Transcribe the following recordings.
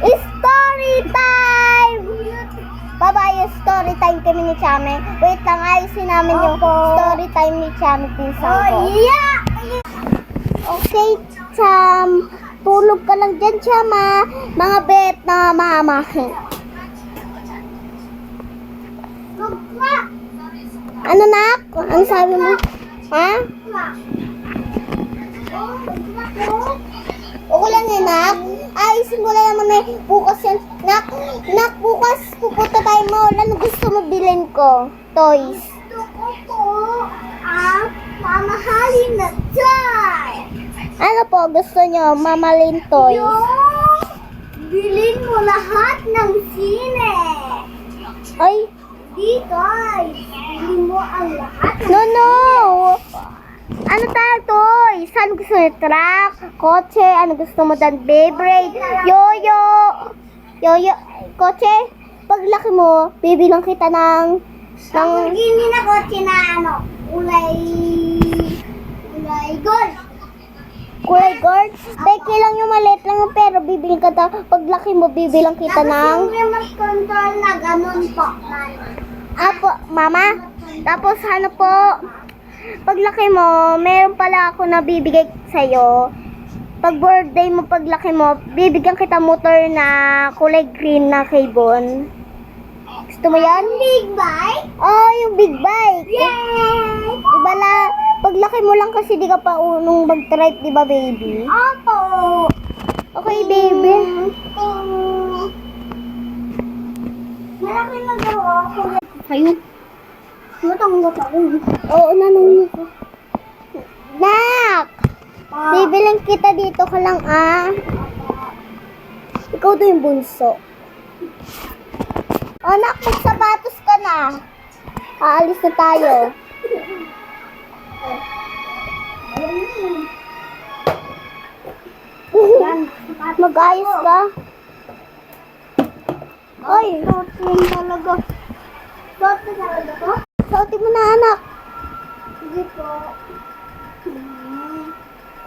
Story time! Bye-bye, story time kami ni Chame. Wait lang, ayusin namin yung story time ni Chame, pinsan ko. Yeah! Okay, Cham. Tulog ka lang dyan, Chama. Mga bet na mamamahin. Ano, nak? Ano sabi mo? Ha? Okay lang yan, nak. Ayusin ko lang naman eh. Bukas yan. Nak, bukas pupunta tayo mall. Ano gusto mo bilhin ko? Toys. Gusto ko po ang mamahalin na toy. Ano po gusto nyo? Mamalin toys. Yung bilhin mo lahat ng sine. Ay, Di toys. Bilhin mo ang lahat ng no. Ano tayo toys? Ano gusto nyo? Truck? Kotse? Ano gusto mo dan? Beyblade? Yoyo? Kotse? Paglaki mo, bibilang kita ng Lamborghini na kotse na ano, kulay gold. kulay gold. Peke lang yung maliit lang yung pero bibilang kita. Paglaki mo, bibilang kita Tapos ng... yung remote control na ganun po. Apo, mama. Tapos ano po, paglaki mo, meron pala ako na bibigay sa'yo. Pag birthday mo, paglaki mo, bibigyan kita motor na kulay green na K-Bon. Gusto mo yan? Big bike? Oh, yung big bike. Yay! Diba la, paglaki mo lang kasi di ka pa unong mag-drive, diba baby? Opo! Okay, baby. Malaki na daw ako. Ayun. Matanggap ako. Oo, nanay ko. Nak! Bibilang kita dito ka lang, ah. Ikaw daw yung bunso. Oh, nak, magsapatos ka na. Aalis na tayo. Mag-ayos ka. Ay, Suotin talaga. Suotin talaga to? suotin mo na, anak. Sige po.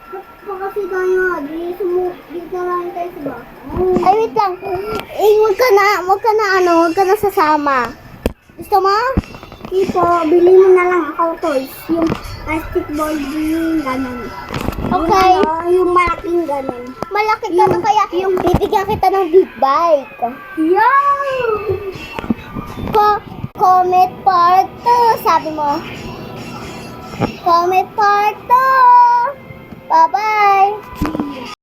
Ba't kasi tayo dito lang tayo sa baka? Ay, wait lang. Eh, wag ka na sasama. Gusto mo? Tipo, bili mo na lang ako toys. Yung plastic ball yung ganun. Okay. Yung malaking ganun. Malaki ka na kaya bibigyan kita ng big bike. Yo! Comet part 2, sabi mo. Comet part 2. Bye-bye.